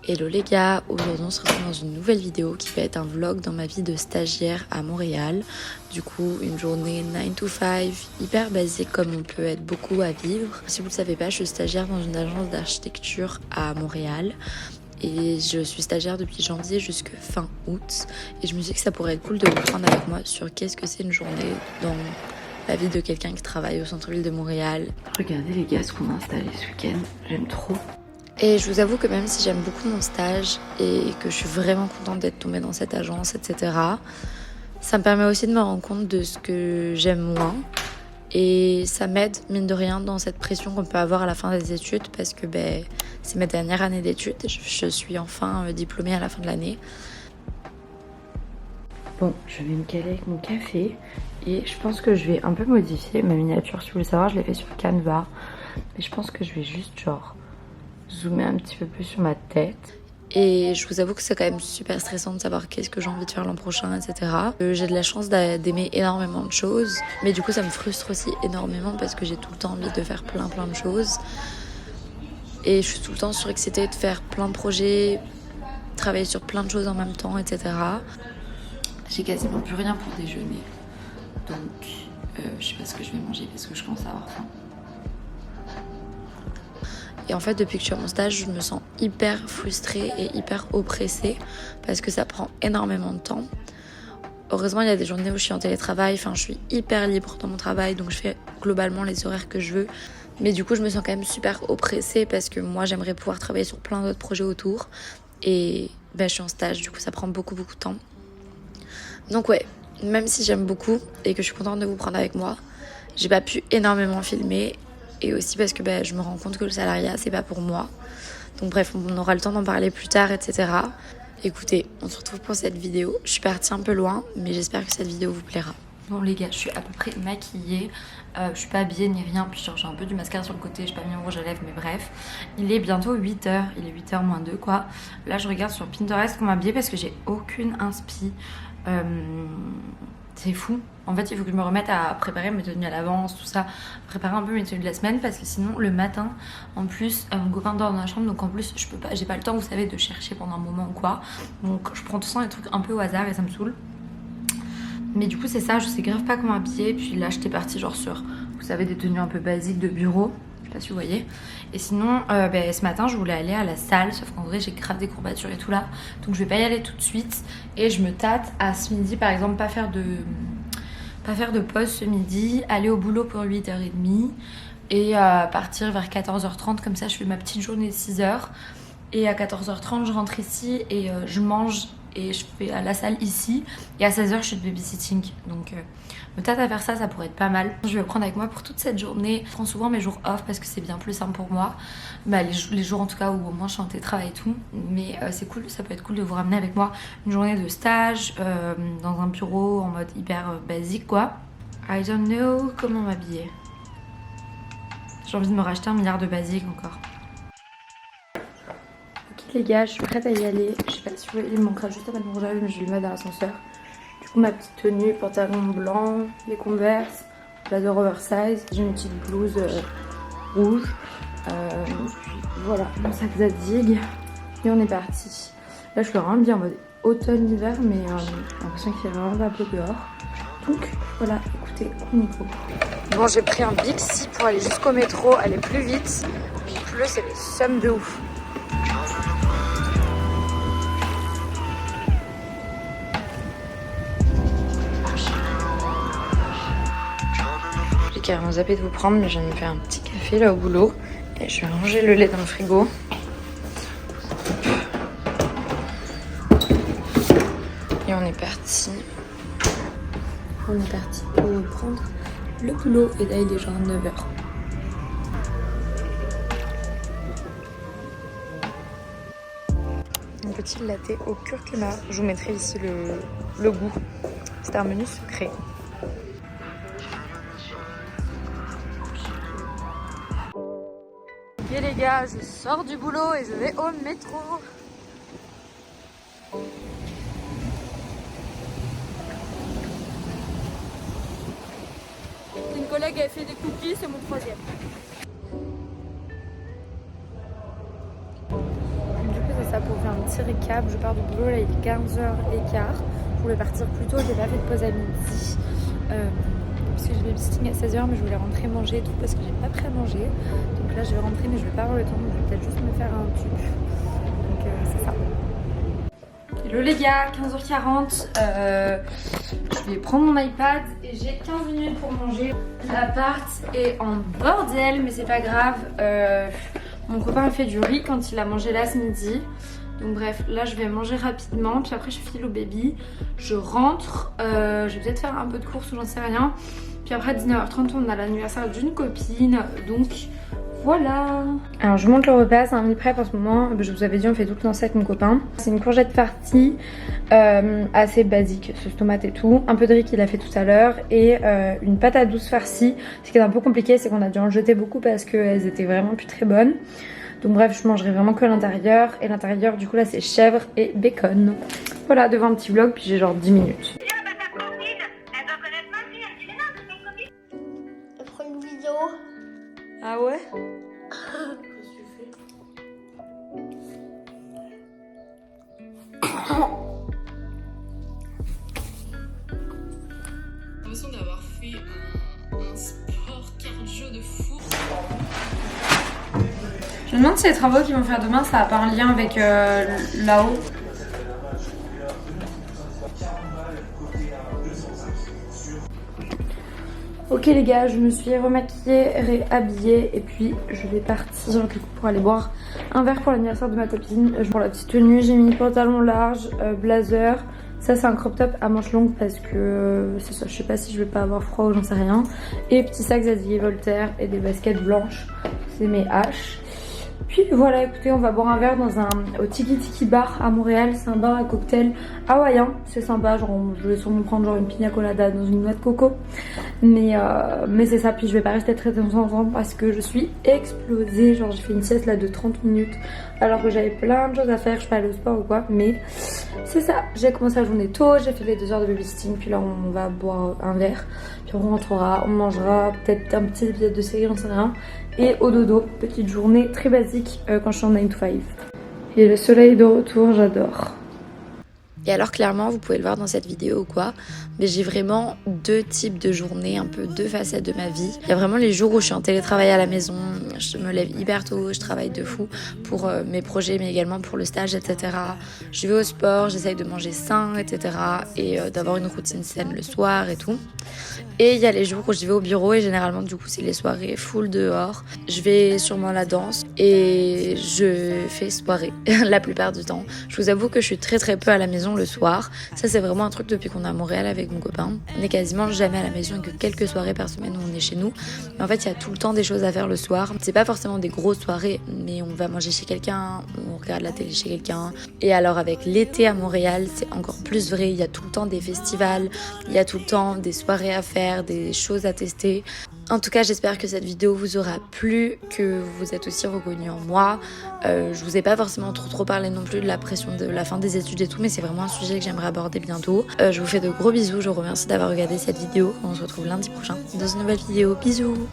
Hello les gars, aujourd'hui on se retrouve dans une nouvelle vidéo qui va être un vlog dans ma vie de stagiaire à Montréal. Du coup, une journée 9 to 5, hyper basique comme on peut être beaucoup à vivre. Si vous ne le savez pas, je suis stagiaire dans une agence d'architecture à Montréal. Et je suis stagiaire depuis janvier jusqu'à fin août. Et je me dis que ça pourrait être cool de vous prendre avec moi sur qu'est-ce que c'est une journée dans la vie de quelqu'un qui travaille au centre-ville de Montréal. Regardez les gars ce qu'on a installé ce week-end, j'aime trop. Et je vous avoue que même si j'aime beaucoup mon stage et que je suis vraiment contente d'être tombée dans cette agence, etc., ça me permet aussi de me rendre compte de ce que j'aime moins. Et ça m'aide, mine de rien, dans cette pression qu'on peut avoir à la fin des études parce que c'est ma dernière année d'études. Je suis enfin diplômée à la fin de l'année. Bon, je vais me caler avec mon café et je pense que je vais un peu modifier ma miniature. Si vous voulez savoir, je l'ai fait sur Canva. Mais je pense que je vais juste zoomer un petit peu plus sur ma tête. Et je vous avoue que c'est quand même super stressant de savoir qu'est-ce que j'ai envie de faire l'an prochain, etc. J'ai de la chance d'aimer énormément de choses, mais du coup ça me frustre aussi énormément parce que j'ai tout le temps envie de faire plein de choses. Et je suis tout le temps surexcitée de faire plein de projets, travailler sur plein de choses en même temps, etc. J'ai quasiment plus rien pour déjeuner, donc je sais pas ce que je vais manger parce que je commence à avoir faim. Et en fait, depuis que je suis à mon stage, je me sens hyper frustrée et hyper oppressée parce que ça prend énormément de temps. Heureusement, il y a des journées où je suis en télétravail, je suis hyper libre dans mon travail, donc je fais globalement les horaires que je veux. Mais du coup, je me sens quand même super oppressée parce que moi, j'aimerais pouvoir travailler sur plein d'autres projets autour. Et je suis en stage, du coup, ça prend beaucoup de temps. Donc ouais, même si j'aime beaucoup et que je suis contente de vous prendre avec moi, j'ai pas pu énormément filmer. Et aussi parce que je me rends compte que le salariat, c'est pas pour moi. Donc bref, on aura le temps d'en parler plus tard, etc. Écoutez, on se retrouve pour cette vidéo. Je suis partie un peu loin, mais j'espère que cette vidéo vous plaira. Bon les gars, je suis à peu près maquillée. Je suis pas habillée ni rien, puis j'ai un peu du mascara sur le côté, j'ai pas mis mon rouge à lèvres, mais bref. Il est bientôt 8h, il est 8h moins 2 quoi. Là je regarde sur Pinterest pour m'habiller parce que j'ai aucune inspi. C'est fou. En fait, il faut que je me remette à préparer mes tenues à l'avance, tout ça. Préparer un peu mes tenues de la semaine parce que sinon, le matin, en plus, mon copain dort dans la chambre. Donc en plus, j'ai pas le temps, vous savez, de chercher pendant un moment ou quoi. Donc je prends tout ça, des trucs un peu au hasard et ça me saoule. Mais du coup, c'est ça, je sais grave pas comment habiller. Puis là, j'étais partie genre sur, vous savez, des tenues un peu basiques de bureau. Je sais pas si vous voyez. Et sinon, ce matin, je voulais aller à la salle. Sauf qu'en vrai, j'ai grave des courbatures et tout là. Donc je vais pas y aller tout de suite. Et je me tâte à ce midi, par exemple, pas faire de pause ce midi, aller au boulot pour 8h30 et partir vers 14h30, comme ça je fais ma petite journée de 6h et à 14h30 je rentre ici et je mange et je fais à la salle ici et à 16h je suis de babysitting, donc me tâte à faire ça, ça pourrait être pas mal. Je vais le prendre avec moi pour toute cette journée. Je prends souvent mes jours off parce que c'est bien plus simple pour moi, les jours en tout cas où au moins je suis en télétravail et tout, mais c'est cool, ça peut être cool de vous ramener avec moi une journée de stage dans un bureau en mode hyper basique quoi. I don't know comment m'habiller. J'ai envie de me racheter un milliard de basiques encore. Ok les gars, je suis prête à y aller. Je sais pas si vous voyez, il me manquera juste un peu de rouge à lèvres, mais je vais le mettre dans l'ascenseur. Du coup ma petite tenue, pantalon blanc, les Converse, j'adore oversize, j'ai une petite blouse rouge. Voilà, mon sac Zadig et on est parti. Là je suis vraiment bien en mode automne-hiver, mais j'ai l'impression qu'il fait vraiment un peu dehors. Donc voilà, écoutez, on y va. Bon, j'ai pris un Bixi pour aller jusqu'au métro, aller plus vite. Il pleut, c'est le seum de ouf. J'ai carrément zappé de vous prendre, mais je viens de me faire un petit café là au boulot. Et je vais ranger le lait dans le frigo. Et on est parti. On est parti pour prendre le boulot. Et là, il est genre 9h. Un petit latte au curcuma. Je vous mettrai ici le goût. C'est un menu sucré. Ok les gars, je sors du boulot et je vais au métro. Une collègue a fait des cookies, c'est mon troisième. Du coup c'est ça pour petit récap. Je pars du boulot, là il est 15h15. Je voulais partir plus tôt, j'ai pas fait de pause à midi. Parce que j'ai babysitting à 16h, mais je voulais rentrer manger et tout parce que j'ai pas prêt à manger. Donc là je vais rentrer, mais je vais pas avoir le temps, donc je vais peut-être juste me faire un tube. Donc c'est ça. Hello les gars, 15h40. Je vais prendre mon iPad et j'ai 15 minutes pour manger. L'appart est en bordel, mais c'est pas grave. Mon copain a fait du riz quand il a mangé là ce midi. Donc bref, là je vais manger rapidement, puis après je file au baby. Je rentre, je vais peut-être faire un peu de courses ou j'en sais rien. Puis après à 19h30 on a l'anniversaire d'une copine, donc voilà. Alors je monte le repas, c'est un meal prep en ce moment. Je vous avais dit on fait tout le temps ça avec mon copain. C'est une courgette farcie, assez basique, sauce tomate et tout. Un peu de riz qu'il a fait tout à l'heure et une patate douce farcie. Ce qui est un peu compliqué, c'est qu'on a dû en jeter beaucoup parce qu'elles étaient vraiment plus très bonnes. Donc bref, je mangerai vraiment que l'intérieur. Et l'intérieur du coup là c'est chèvre et bacon. Voilà, devant un petit vlog, puis j'ai genre 10 minutes. Je prends une vidéo. Ah ouais? J'ai l'impression d'avoir fait un sport cardio de fou. Je me demande si les travaux qu'ils vont faire demain, ça n'a pas un lien avec là-haut. Ok les gars, je me suis remaquillée, réhabillée et puis je vais partir du coup pour aller boire un verre pour l'anniversaire de ma copine. Pour la petite tenue, j'ai mis pantalon large, blazer. Ça c'est un crop top à manches longues parce que c'est ça, je sais pas si je vais pas avoir froid ou j'en sais rien. Et petit sac Zadig & Voltaire et des baskets blanches, c'est mes H. Puis voilà, écoutez, on va boire un verre au Tiki Tiki Bar à Montréal. C'est un bar à cocktail hawaïen, c'est sympa. Genre, je vais sûrement prendre genre une pina colada dans une noix de coco. Mais c'est ça, puis je vais pas rester très longtemps parce que je suis explosée. Genre, j'ai fait une sieste là de 30 minutes alors que j'avais plein de choses à faire. Je suis pas allée au sport ou quoi, mais c'est ça. J'ai commencé la journée tôt, j'ai fait les 2 heures de babysitting, puis là on va boire un verre. Puis on rentrera, on mangera peut-être un petit épisode de série, j'en sais rien. Et au dodo, petite journée très basique quand je suis en 9 to 5. Et le soleil de retour, j'adore. Et alors clairement, vous pouvez le voir dans cette vidéo ou quoi, mais j'ai vraiment 2 types de journées, un peu 2 facettes de ma vie. Il y a vraiment les jours où je suis en télétravail à la maison, je me lève hyper tôt, je travaille de fou pour mes projets, mais également pour le stage, etc. Je vais au sport, j'essaye de manger sain, etc. Et d'avoir une routine saine le soir et tout. Et il y a les jours où je vais au bureau et généralement du coup c'est les soirées full dehors. Je vais sûrement à la danse et je fais soirée la plupart du temps. Je vous avoue que je suis très peu à la maison le soir. Ça c'est vraiment un truc depuis qu'on est à Montréal avec mon copain. On est quasiment jamais à la maison et que quelques soirées par semaine où on est chez nous. Mais en fait il y a tout le temps des choses à faire le soir. C'est pas forcément des grosses soirées, mais on va manger chez quelqu'un, on regarde la télé chez quelqu'un. Et alors avec l'été à Montréal c'est encore plus vrai. Il y a tout le temps des festivals, il y a tout le temps des soirées à faire, des choses à tester. En tout cas, j'espère que cette vidéo vous aura plu, que vous êtes aussi reconnus en moi. Je vous ai pas forcément trop parlé non plus de la pression de la fin des études et tout, mais c'est vraiment un sujet que j'aimerais aborder bientôt. Je vous fais de gros bisous, je vous remercie d'avoir regardé cette vidéo. On se retrouve lundi prochain dans une nouvelle vidéo. Bisous!